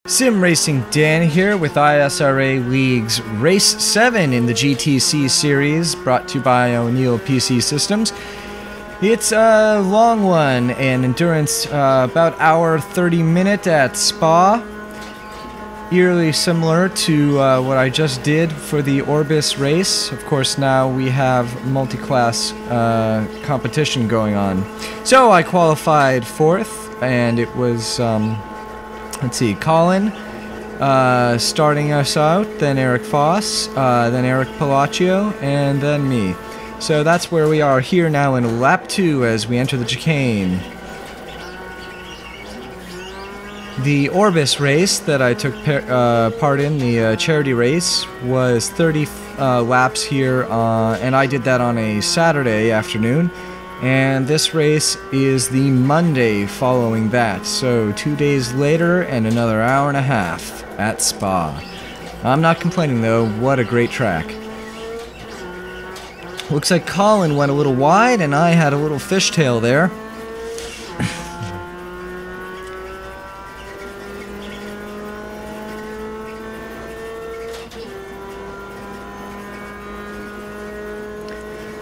Sim Racing Dan here with ISRA League's Race 7 in the GTC series, brought to you by O'Neill PC Systems. It's a long one, an endurance about hour 30-minute at Spa. Eerily similar to what I just did for the Orbis race. Of course, now we have multi-class competition going on. So I qualified 4th, and it was... let's see, Colin starting us out, then Eric Foss, then Eric Palacio, and then me. So that's where we are here now in lap 2 as we enter the chicane. The Orbis race that I took part in, the charity race, was 30 laps here, and I did that on a Saturday afternoon. And this race is the Monday following that, so 2 days later and another hour and a half at Spa. I'm not complaining though, what a great track. Looks like Colin went a little wide and I had a little fishtail there.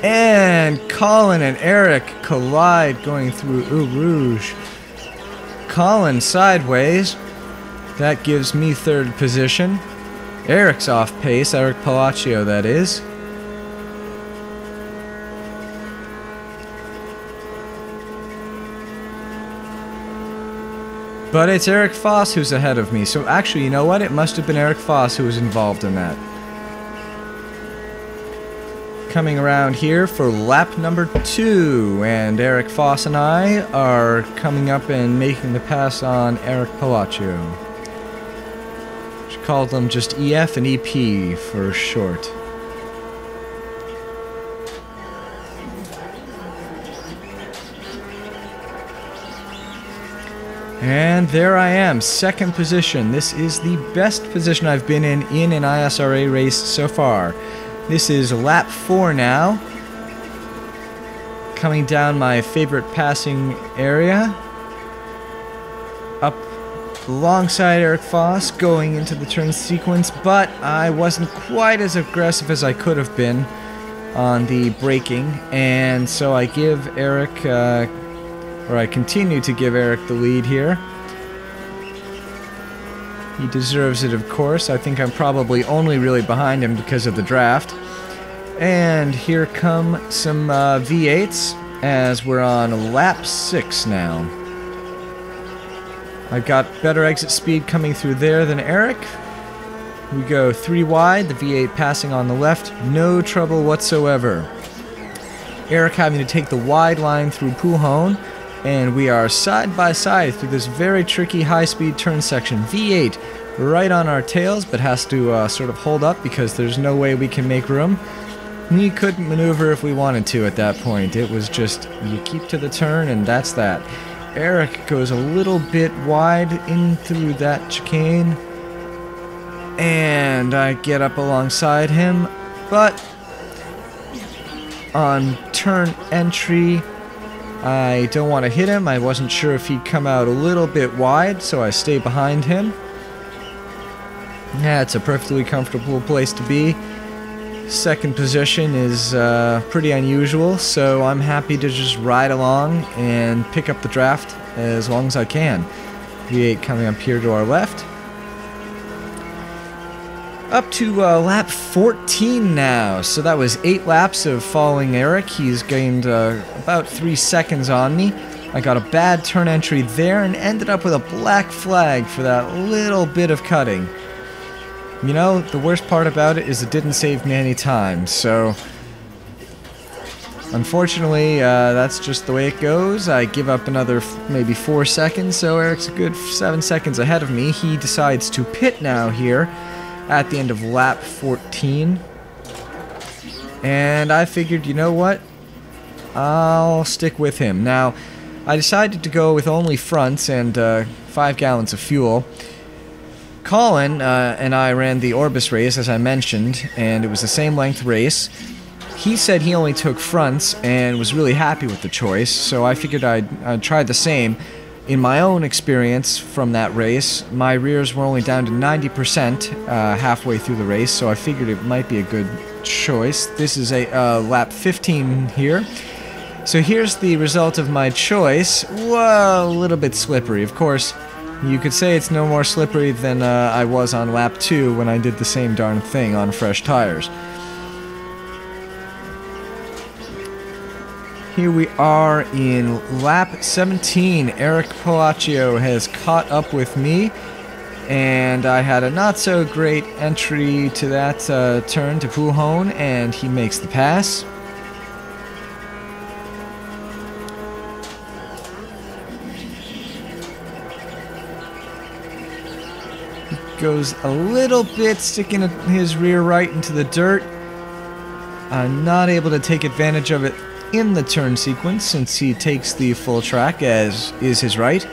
And Colin and Eric collide going through Eau Rouge. Colin sideways. That gives me 3rd position. Eric's off pace, Eric Palacio that is. But it's Eric Foss who's ahead of me. So actually, you know what? It must have been Eric Foss who was involved in that. Coming around here for lap number 2, and Eric Foss and I are coming up and making the pass on Eric Palacio. Should call them just EF and EP for short. And there I am, 2nd position. This is the best position I've been in an ISRA race so far. This is lap 4 now. Coming down my favorite passing area. Up alongside Eric Foss, going into the turn sequence, but I wasn't quite as aggressive as I could have been on the braking, and so I give Eric, or I continue to give Eric the lead here. He deserves it, of course. I think I'm probably only really behind him because of the draft. And here come some V8s as we're on lap 6 now. I've got better exit speed coming through there than Eric. We go 3 wide, the V8 passing on the left, no trouble whatsoever. Eric having to take the wide line through Pujon, and we are side by side through this very tricky high-speed turn section. V8 right on our tails, but has to sort of hold up because there's no way we can make room. We couldn't maneuver if we wanted to at that point. It was just, you keep to the turn and that's that. Eric goes a little bit wide in through that chicane, and I get up alongside him, but on turn entry, I don't want to hit him. I wasn't sure if he'd come out a little bit wide, so I stay behind him. Yeah, it's a perfectly comfortable place to be. 2nd position is pretty unusual, so I'm happy to just ride along and pick up the draft as long as I can. V8 coming up here to our left. Up to lap 14 now, so that was 8 laps of following Eric. He's gained about 3 seconds on me. I got a bad turn entry there and ended up with a black flag for that little bit of cutting. You know, the worst part about it is it didn't save me any time, so unfortunately, that's just the way it goes. I give up another maybe 4 seconds, so Eric's a good 7 seconds ahead of me. He decides to pit now here at the end of lap 14. And I figured, you know what? I'll stick with him. Now, I decided to go with only fronts and 5 gallons of fuel. Colin and I ran the Orbis race, as I mentioned, and it was the same length race. He said he only took fronts and was really happy with the choice, so I figured I'd try the same. in my own experience from that race, my rears were only down to 90% halfway through the race, so I figured it might be a good choice. This is a lap 15 here. So here's the result of my choice. Whoa, a little bit slippery. Of course, you could say it's no more slippery than I was on lap 2 when I did the same darn thing on fresh tires. Here we are in lap 17. Eric Palacio has caught up with me, and I had a not so great entry to that turn to Pujon, and he makes the pass. He goes a little bit, sticking his rear right into the dirt. I'm not able to take advantage of it in the turn sequence since he takes the full track, as is his right.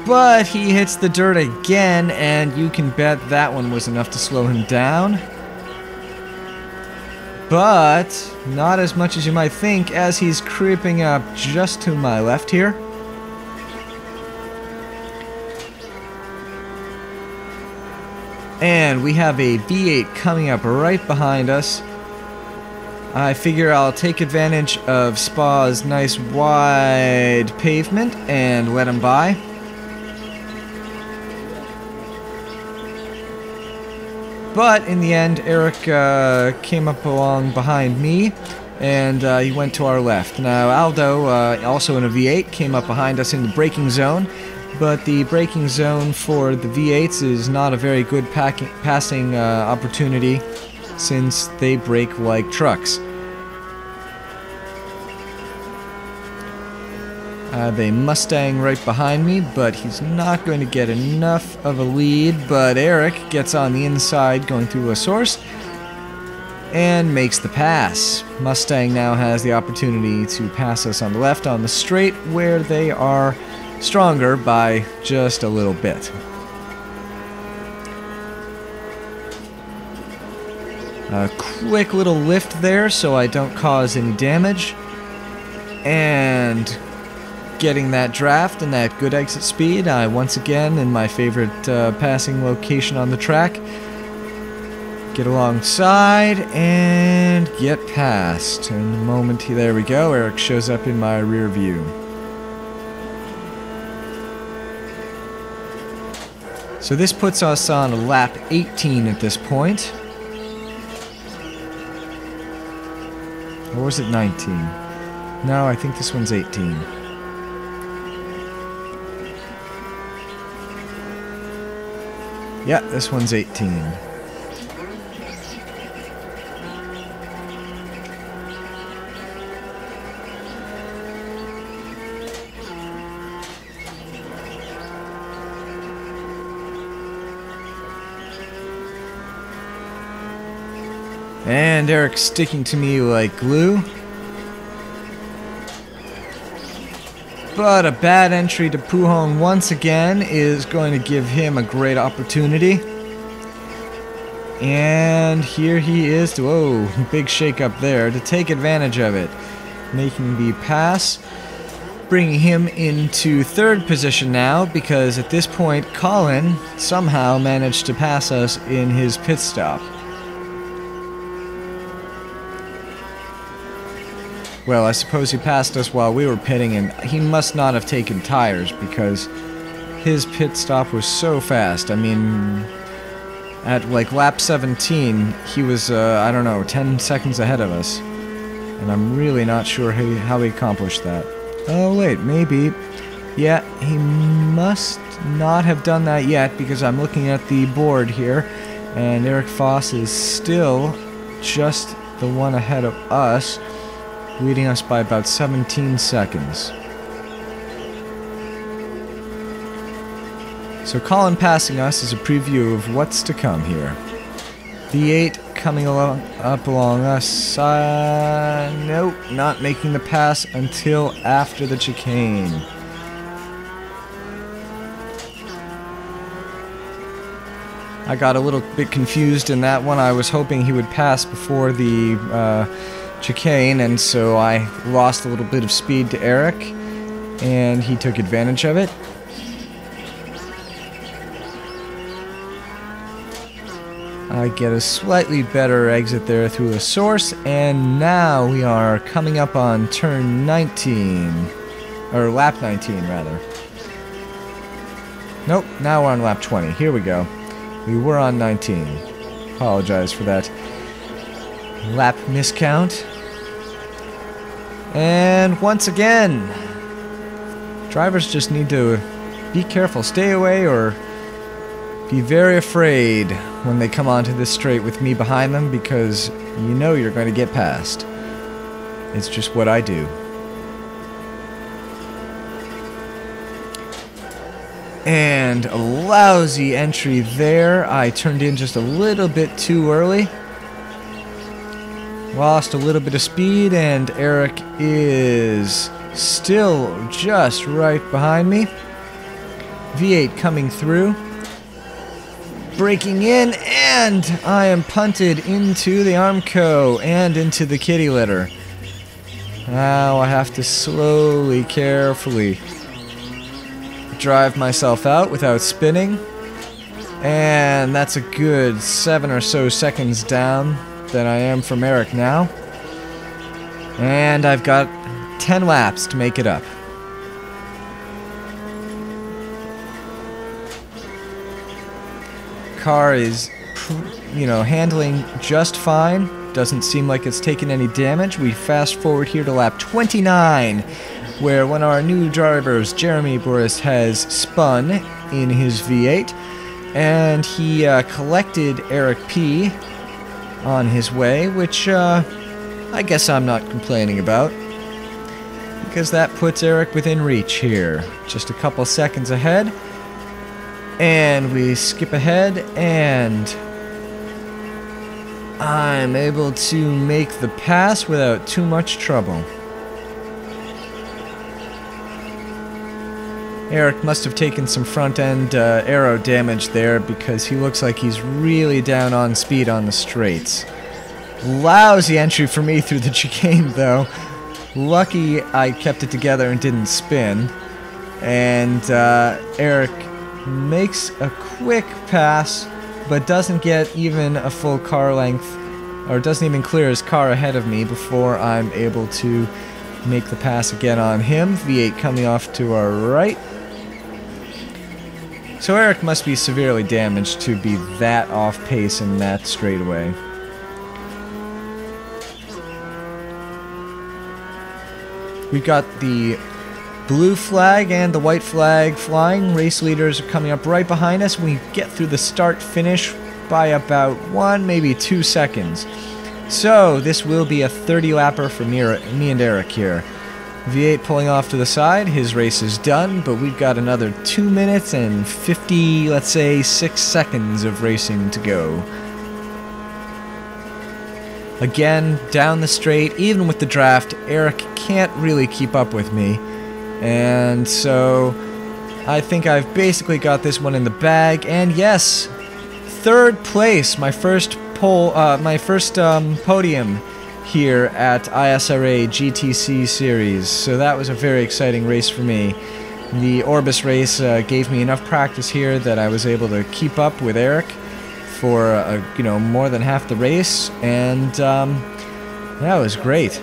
But he hits the dirt again, and you can bet that one was enough to slow him down. But not as much as you might think, as he's creeping up just to my left here. And we have a V8 coming up right behind us. I figure I'll take advantage of Spa's nice wide pavement and let him by. But in the end, Eric came up along behind me, and he went to our left. Now Aldo, also in a V8, came up behind us in the braking zone, but the braking zone for the V8s is not a very good passing opportunity, since they brake like trucks. The Mustang right behind me, but he's not going to get enough of a lead. But Eric gets on the inside going through a source and makes the pass. Mustang now has the opportunity to pass us on the left on the straight, where they are stronger by just a little bit. A quick little lift there so I don't cause any damage, and getting that draft and that good exit speed, I once again in my favorite passing location on the track, get alongside and get past. In a moment, there we go, Eric shows up in my rear view. So this puts us on lap 18 at this point. Or was it 19? No, I think this one's 18. Yeah, this one's 18. And Eric's sticking to me like glue. But a bad entry to Pujon once again is going to give him a great opportunity. And here he is to, whoa, big shake up there, to take advantage of it. Making the pass, bringing him into third position now, because at this point Colin somehow managed to pass us in his pit stop. Well, I suppose he passed us while we were pitting, and he must not have taken tires because his pit stop was so fast. I mean, at like lap 17, he was, I don't know, 10 seconds ahead of us. And I'm really not sure how he accomplished that. Oh, wait, maybe. Yeah, he must not have done that yet, because I'm looking at the board here, and Eric Foss is still just the one ahead of us, leading us by about 17 seconds. So Colin passing us is a preview of what's to come here. V8 coming up along us. Nope, not making the pass until after the chicane. I got a little bit confused in that one. I was hoping he would pass before the chicane, and so I lost a little bit of speed to Eric. and he took advantage of it. I get a slightly better exit there through a source, and now we are coming up on turn 19, or lap 19 rather. Nope, now we're on lap 20. Here we go. We were on 19. Apologize for that lap miscount. And once again, drivers just need to be careful, stay away, or be very afraid when they come onto this straight with me behind them, because you know you're going to get past. It's just what I do. And a lousy entry there. I turned in just a little bit too early. Lost a little bit of speed, and Eric is still just right behind me. V8 coming through. Breaking in, and I am punted into the Armco and into the kitty litter. Now I have to slowly, carefully drive myself out without spinning. And that's a good 7 or so seconds down than I am from Eric now. And I've got 10 laps to make it up. Car is, handling just fine. Doesn't seem like it's taken any damage. We fast forward here to lap 29, where one of our new drivers, Jeremy Boris, has spun in his V8, and he collected Eric P on his way, which I guess I'm not complaining about, because that puts Eric within reach here, just a couple seconds ahead. And we skip ahead, and I'm able to make the pass without too much trouble. Eric must have taken some front-end aero damage there, because he looks like he's really down on speed on the straights. Lousy entry for me through the chicane, though. Lucky I kept it together and didn't spin. And Eric makes a quick pass, but doesn't get even a full car length, or doesn't even clear his car ahead of me before I'm able to make the pass again on him. V8 coming off to our right. So Eric must be severely damaged to be that off pace in that straightaway. We've got the blue flag and the white flag flying. Race leaders are coming up right behind us. We get through the start-finish by about 1, maybe 2 seconds. So this will be a 30-lapper for me and Eric here. V8 pulling off to the side. His race is done, but we've got another 2 minutes and 50, let's say, 6 seconds of racing to go. Again, down the straight, even with the draft, Eric can't really keep up with me. And so I think I've basically got this one in the bag. And yes, 3rd place, my first podium here at ISRA GTC series. So that was a very exciting race for me. The Orbis race gave me enough practice here that I was able to keep up with Eric for more than half the race, and that was great.